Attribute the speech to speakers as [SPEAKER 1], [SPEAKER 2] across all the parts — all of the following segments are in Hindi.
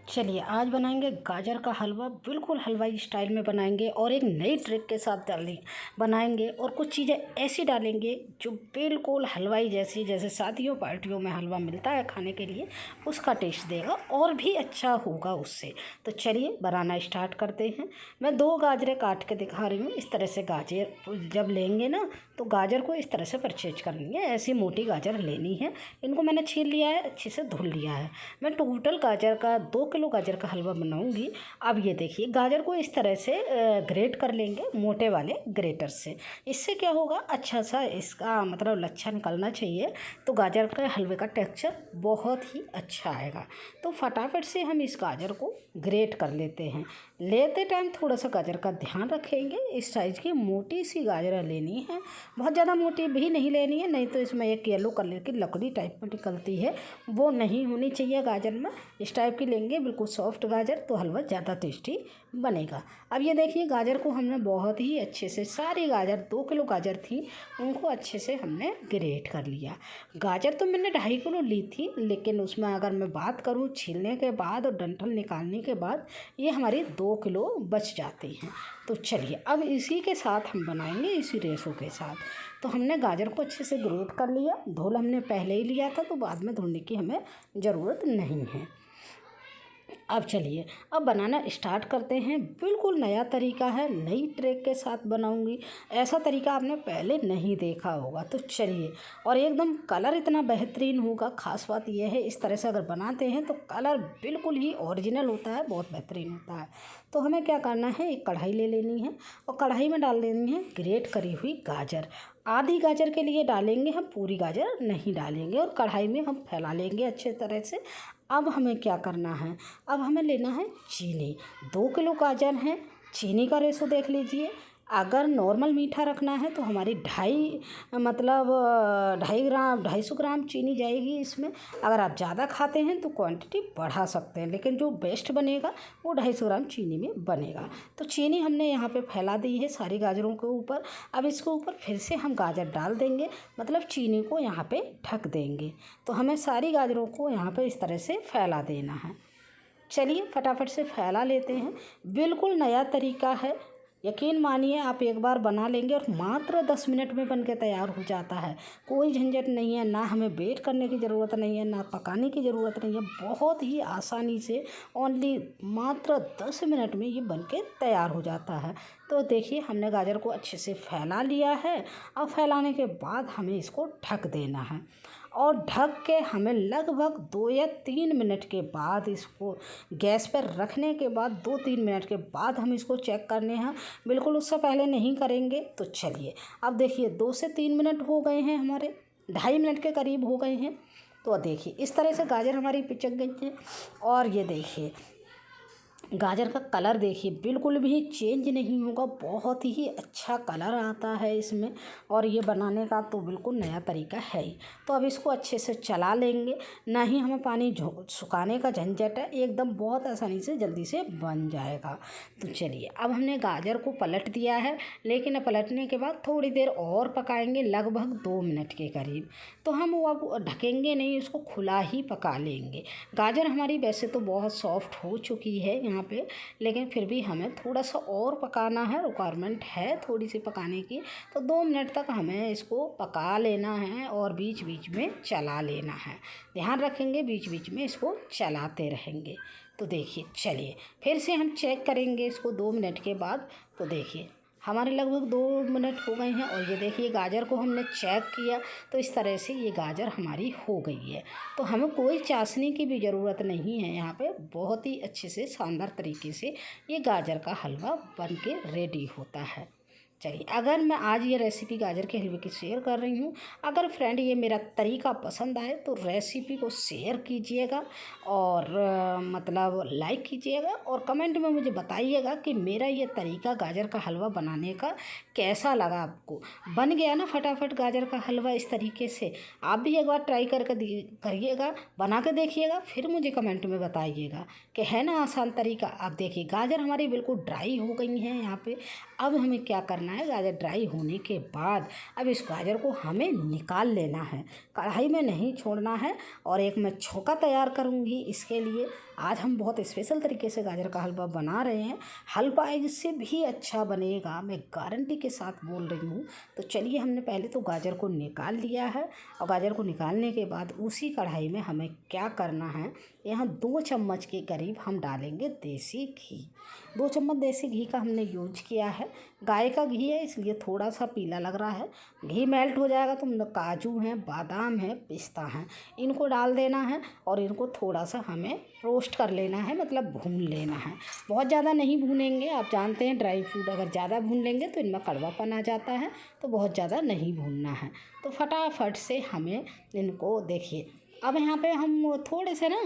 [SPEAKER 1] चलिए आज बनाएंगे गाजर का हलवा। बिल्कुल हलवाई स्टाइल में बनाएंगे और एक नई ट्रिक के साथ बनाएंगे और कुछ चीज़ें ऐसी डालेंगे जो बिल्कुल हलवाई जैसी, जैसे शादियों पार्टियों में हलवा मिलता है खाने के लिए, उसका टेस्ट देगा और भी अच्छा होगा उससे। तो चलिए बनाना स्टार्ट करते हैं। मैं 2 गाजरें काट के दिखा रही हूँ। इस तरह से गाजर जब लेंगे ना तो गाजर को इस तरह से परचेज कर लेंगे। ऐसी मोटी गाजर लेनी है। इनको मैंने छील लिया है, अच्छे से धुल लिया है। मैं टोटल गाजर का 2 किलो गाजर का हलवा बनाऊंगी। अब ये देखिए गाजर को इस तरह से ग्रेट कर लेंगे मोटे वाले ग्रेटर से। इससे क्या होगा, अच्छा सा इसका मतलब लच्छा निकलना चाहिए, तो गाजर के हलवे का टेक्सचर बहुत ही अच्छा आएगा। तो फटाफट से हम इस गाजर को ग्रेट कर लेते हैं। लेते टाइम थोड़ा सा गाजर का ध्यान रखेंगे। इस साइज़ की मोटी सी गाजर लेनी है, बहुत ज़्यादा मोटी भी नहीं लेनी है, नहीं तो इसमें एक येलो कलर की लकड़ी टाइप में निकलती है, वो नहीं होनी चाहिए गाजर में। इस टाइप की लेंगे, बिल्कुल सॉफ्ट गाजर, तो हलवा ज़्यादा टेस्टी बनेगा। अब ये देखिए गाजर को हमने बहुत ही अच्छे से, सारी गाजर 2 किलो गाजर थी, उनको अच्छे से हमने ग्रेट कर लिया। गाजर तो मैंने 2.5 किलो ली थी, लेकिन उसमें अगर मैं बात करूँ छीलने के बाद और डंठल निकालने के बाद, ये हमारी 2 किलो बच जाती हैं। तो चलिए अब इसी के साथ हम बनाएंगे, इसी रेशो के साथ। तो हमने गाजर को अच्छे से ग्रेट कर लिया। धुल हमने पहले ही लिया था, तो बाद में धुलने की हमें ज़रूरत नहीं है। अब चलिए अब बनाना स्टार्ट करते हैं। बिल्कुल नया तरीका है, नई ट्रिक के साथ बनाऊंगी। ऐसा तरीका आपने पहले नहीं देखा होगा। तो चलिए, और एकदम कलर इतना बेहतरीन होगा। ख़ास बात यह है, इस तरह से अगर बनाते हैं तो कलर बिल्कुल ही ओरिजिनल होता है, बहुत बेहतरीन होता है। तो हमें क्या करना है, एक कढ़ाई ले लेनी है और कढ़ाई में डाल देनी है ग्रेट करी हुई गाजर। आधी गाजर के लिए डालेंगे हम, पूरी गाजर नहीं डालेंगे, और कढ़ाई में हम फैला लेंगे अच्छे तरह से। अब हमें क्या करना है, अब हमें लेना है चीनी। 2 किलो गाजर है, चीनी का रेशो देख लीजिए। अगर नॉर्मल मीठा रखना है तो हमारी 250 ग्राम चीनी जाएगी इसमें। अगर आप ज़्यादा खाते हैं तो क्वांटिटी बढ़ा सकते हैं, लेकिन जो बेस्ट बनेगा वो 250 ग्राम चीनी में बनेगा। तो चीनी हमने यहाँ पे फैला दी है सारी गाजरों के ऊपर। अब इसके ऊपर फिर से हम गाजर डाल देंगे, मतलब चीनी को यहाँ पे ढक देंगे। तो हमें सारी गाजरों को यहाँ पे इस तरह से फैला देना है। चलिए फटाफट से फैला लेते हैं। बिल्कुल नया तरीका है, यकीन मानिए आप एक बार बना लेंगे और मात्र 10 मिनट में बन के तैयार हो जाता है। कोई झंझट नहीं है, ना हमें वेट करने की ज़रूरत नहीं है, ना पकाने की ज़रूरत नहीं है। बहुत ही आसानी से ओनली मात्र 10 मिनट में ये बन के तैयार हो जाता है। तो देखिए हमने गाजर को अच्छे से फैला लिया है। अब फैलाने के बाद हमें इसको ढक देना है, और ढक के हमें लगभग 2 या 3 मिनट के बाद, इसको गैस पर रखने के बाद 2-3 मिनट के बाद हम इसको चेक करने हैं, बिल्कुल उससे पहले नहीं करेंगे। तो चलिए अब देखिए 2 से 3 मिनट हो गए हैं, हमारे 2.5 मिनट के करीब हो गए हैं। तो देखिए इस तरह से गाजर हमारी पिचक गई है। और ये देखिए गाजर का कलर देखिए बिल्कुल भी चेंज नहीं होगा, बहुत ही अच्छा कलर आता है इसमें। और ये बनाने का तो बिल्कुल नया तरीका है ही। तो अब इसको अच्छे से चला लेंगे, ना ही हमें पानी सुखाने का झंझट है, एकदम बहुत आसानी से जल्दी से बन जाएगा। तो चलिए अब हमने गाजर को पलट दिया है, लेकिन पलटने के बाद थोड़ी देर और पकाएंगे, लगभग 2 मिनट के करीब। तो हम वो अब ढकेंगे नहीं, उसको खुला ही पका लेंगे। गाजर हमारी वैसे तो बहुत सॉफ्ट हो चुकी है यहाँ पे, लेकिन फिर भी हमें थोड़ा सा और पकाना है, रिक्वायरमेंट है थोड़ी सी पकाने की। तो 2 मिनट तक हमें इसको पका लेना है और बीच बीच में चला लेना है। ध्यान रखेंगे, बीच बीच में इसको चलाते रहेंगे। तो देखिए चलिए फिर से हम चेक करेंगे इसको 2 मिनट के बाद। तो देखिए हमारे लगभग 2 मिनट हो गए हैं, और ये देखिए गाजर को हमने चेक किया तो इस तरह से ये गाजर हमारी हो गई है। तो हमें कोई चाशनी की भी ज़रूरत नहीं है। यहाँ पे बहुत ही अच्छे से शानदार तरीके से ये गाजर का हलवा बन के रेडी होता है। चलिए अगर मैं आज ये रेसिपी गाजर के हलवे की शेयर कर रही हूँ, अगर फ्रेंड ये मेरा तरीका पसंद आए तो रेसिपी को शेयर कीजिएगा और मतलब लाइक कीजिएगा, और कमेंट में मुझे बताइएगा कि मेरा ये तरीका गाजर का हलवा बनाने का कैसा लगा आपको। बन गया ना फटाफट गाजर का हलवा इस तरीके से। आप भी एक बार ट्राई करके करिएगा, बना के देखिएगा, फिर मुझे कमेंट में बताइएगा कि है ना आसान तरीका। आप देखिए गाजर हमारी बिल्कुल ड्राई हो गई हैं यहाँ पे। अब हमें क्या करना है, गाजर ड्राई होने के बाद अब इस गाजर को हमें निकाल लेना है, कढ़ाई में नहीं छोड़ना है। और एक मैं छौंका तैयार करूँगी इसके लिए। आज हम बहुत स्पेशल तरीके से गाजर का हलवा बना रहे हैं। हलवा इससे भी अच्छा बनेगा, मैं गारंटी के साथ बोल रही हूँ। तो चलिए हमने पहले तो गाजर को निकाल लिया है, और गाजर को निकालने के बाद उसी कढ़ाई में हमें क्या करना है, यहाँ 2 चम्मच के करीब हम डालेंगे देसी घी। 2 चम्मच देसी घी का हमने यूज किया है। गाय का घी है इसलिए थोड़ा सा पीला लग रहा है। घी मेल्ट हो जाएगा तो काजू हैं, बादाम हैं, पिस्ता हैं, इनको डाल देना है और इनको थोड़ा सा हमें रोस्ट कर लेना है, मतलब भून लेना है। बहुत ज़्यादा नहीं भूनेंगे, आप जानते हैं ड्राई फ्रूट अगर ज़्यादा भून लेंगे तो इनमें कड़वापन आ जाता है, तो बहुत ज़्यादा नहीं भूनना है। तो फटाफट से हमें इनको देखिए। अब यहाँ पे हम थोड़े से ना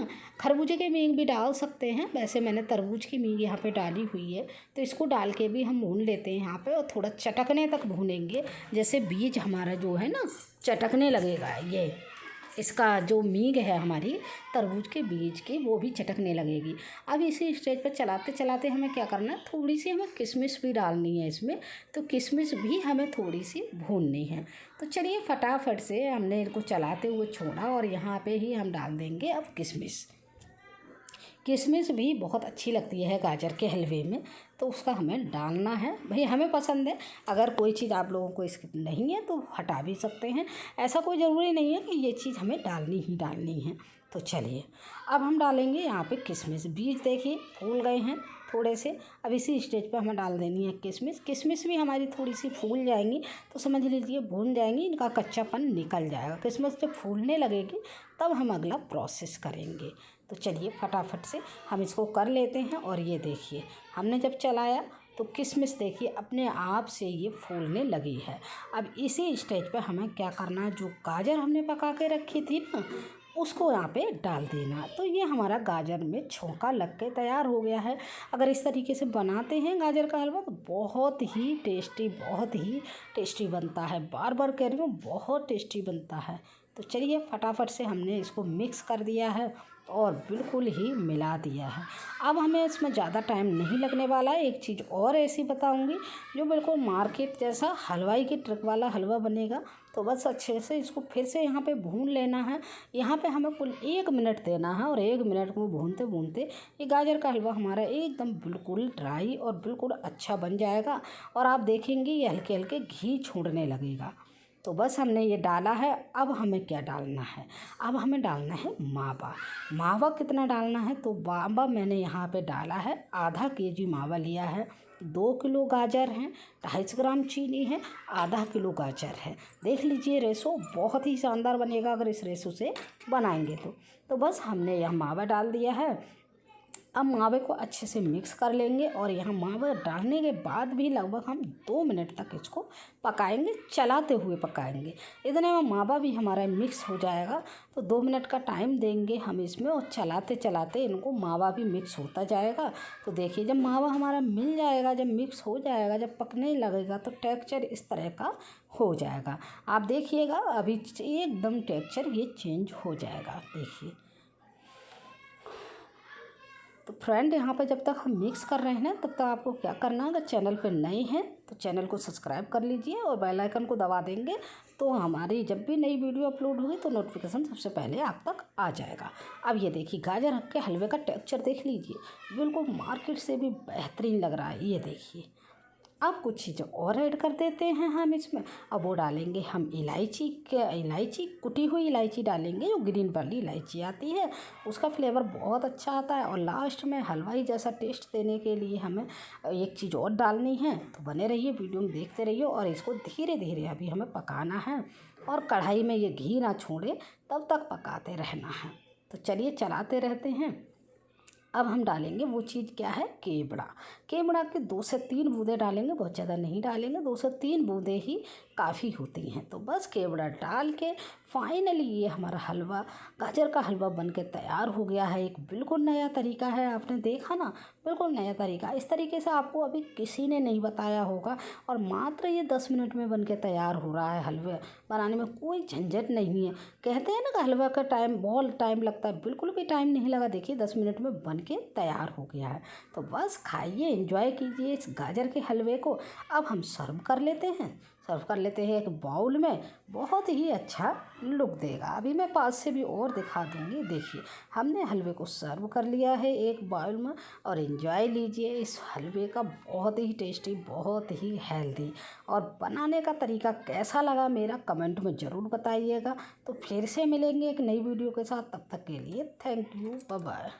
[SPEAKER 1] खरबूजे के बीज भी डाल सकते हैं, वैसे मैंने तरबूज की बीज यहाँ पे डाली हुई है, तो इसको डाल के भी हम भून लेते हैं यहाँ पे। और थोड़ा चटकने तक भूनेंगे, जैसे बीज हमारा जो है ना चटकने लगेगा। ये इसका जो मीग है हमारी तरबूज के बीज की, वो भी चटकने लगेगी। अब इसी स्टेज पर चलाते चलाते हमें क्या करना है, थोड़ी सी हमें किशमिश भी डालनी है इसमें, तो किशमिश भी हमें थोड़ी सी भूननी है। तो चलिए फटाफट से हमने इनको चलाते हुए छोड़ा और यहाँ पे ही हम डाल देंगे अब किशमिश। किशमिश भी बहुत अच्छी लगती है गाजर के हलवे में, तो उसका हमें डालना है। भाई हमें पसंद है, अगर कोई चीज़ आप लोगों को इसकी नहीं है तो हटा भी सकते हैं, ऐसा कोई ज़रूरी नहीं है कि ये चीज़ हमें डालनी ही डालनी है। तो चलिए अब हम डालेंगे यहाँ पे किशमिश। बीज देखिए फूल गए हैं थोड़े से। अब इसी स्टेज पे हमें डाल देनी है किशमिश। किशमिश भी हमारी थोड़ी सी फूल जाएंगी तो समझ लीजिए भून जाएंगी, इनका कच्चापन निकल जाएगा। किशमिश जब फूलने लगेगी तब हम अगला प्रोसेस करेंगे। तो चलिए फटाफट से हम इसको कर लेते हैं। और ये देखिए हमने जब चलाया तो किशमिश देखिए अपने आप से ये फूलने लगी है। अब इसी स्टेज पे हमें क्या करना है, जो गाजर हमने पका के रखी थी ना उसको यहाँ पे डाल देना। तो ये हमारा गाजर में छौंका लग के तैयार हो गया है। अगर इस तरीके से बनाते हैं गाजर का हलवा तो बहुत ही टेस्टी बनता है। बार बार कह रही हूँ बहुत टेस्टी बनता है। तो चलिए फटाफट से हमने इसको मिक्स कर दिया है और बिल्कुल ही मिला दिया है। अब हमें इसमें ज़्यादा टाइम नहीं लगने वाला है। एक चीज़ और ऐसी बताऊंगी जो बिल्कुल मार्केट जैसा हलवाई की ट्रिक वाला हलवा बनेगा। तो बस अच्छे से इसको फिर से यहाँ पे भून लेना है। यहाँ पे हमें कुल 1 मिनट देना है और 1 मिनट में भूनते भूनते ये गाजर का हलवा हमारा एकदम बिल्कुल ड्राई और बिल्कुल अच्छा बन जाएगा। और आप देखेंगे ये हल्के हल्के घी छोड़ने लगेगा। तो बस हमने ये डाला है। अब हमें क्या डालना है, अब हमें डालना है मावा। मावा कितना डालना है, तो मावा मैंने यहाँ पे डाला है आधा केजी मावा लिया है। 2 किलो गाजर हैं, 250 ग्राम चीनी है, आधा किलो गाजर है। देख लीजिए रेशो बहुत ही शानदार बनेगा अगर इस रेशो से बनाएंगे तो बस हमने यह मावा डाल दिया है। अब मावे को अच्छे से मिक्स कर लेंगे और यहाँ मावा डालने के बाद भी लगभग हम 2 मिनट तक इसको पकाएंगे, चलाते हुए पकाएंगे। इतने में मावा भी हमारा मिक्स हो जाएगा। तो 2 मिनट का टाइम देंगे हम इसमें और चलाते चलाते इनको मावा भी मिक्स होता जाएगा। तो देखिए जब मावा हमारा मिल जाएगा, जब मिक्स हो जाएगा, जब पकने लगेगा तो टेक्सचर इस तरह का हो जाएगा। आप देखिएगा अभी एकदम टेक्सचर ये चेंज हो जाएगा। देखिए तो फ्रेंड यहाँ पर जब तक हम मिक्स कर रहे हैं ना तब तक आपको क्या करना है, अगर चैनल पर नए हैं तो चैनल को सब्सक्राइब कर लीजिए और बेल आइकन को दबा देंगे तो हमारी जब भी नई वीडियो अपलोड होगी तो नोटिफिकेशन सबसे पहले आप तक आ जाएगा। अब ये देखिए गाजर के हलवे का टेक्सचर देख लीजिए, बिल्कुल मार्केट से भी बेहतरीन लग रहा है। ये देखिए अब कुछ चीज़ें और ऐड कर देते हैं हम इसमें। अब वो डालेंगे हम इलायची, कुटी हुई इलायची डालेंगे, जो ग्रीन वाली इलायची आती है, उसका फ्लेवर बहुत अच्छा आता है। और लास्ट में हलवाई जैसा टेस्ट देने के लिए हमें एक चीज़ और डालनी है। तो बने रहिए, वीडियो में देखते रहिए और इसको धीरे धीरे अभी हमें पकाना है और कढ़ाई में ये घी ना छोड़े तब तक पकाते रहना है। तो चलिए चलाते रहते हैं। अब हम डालेंगे वो चीज़ क्या है, केवड़ा के 2 से 3 बूंदे डालेंगे, बहुत ज़्यादा नहीं डालेंगे, 2 से 3 बूंदे ही काफ़ी होती हैं। तो बस केवड़ा डाल के फाइनली ये हमारा हलवा, गाजर का हलवा बन के तैयार हो गया है। एक बिल्कुल नया तरीका है, आपने देखा ना, बिल्कुल नया तरीका। इस तरीके से आपको अभी किसी ने नहीं बताया होगा और मात्र ये 10 मिनट में बन के तैयार हो रहा है। हलवे बनाने में कोई झंझट नहीं है। कहते हैं ना कि हलवा का टाइम बहुत टाइम लगता है, बिल्कुल भी टाइम नहीं लगा। देखिए 10 मिनट में बन के तैयार हो गया है। तो बस खाइए, एंजॉय कीजिए इस गाजर के हलवे को। अब हम सर्व कर लेते हैं, एक बाउल में। बहुत ही अच्छा लुक देगा। अभी मैं पास से भी और दिखा दूँगी। देखिए हमने हलवे को सर्व कर लिया है एक बाउल में और एंजॉय लीजिए इस हलवे का। बहुत ही टेस्टी, बहुत ही हेल्दी। और बनाने का तरीका कैसा लगा मेरा कमेंट में ज़रूर बताइएगा। तो फिर से मिलेंगे एक नई वीडियो के साथ, तब तक के लिए थैंक यू, बाय बाय।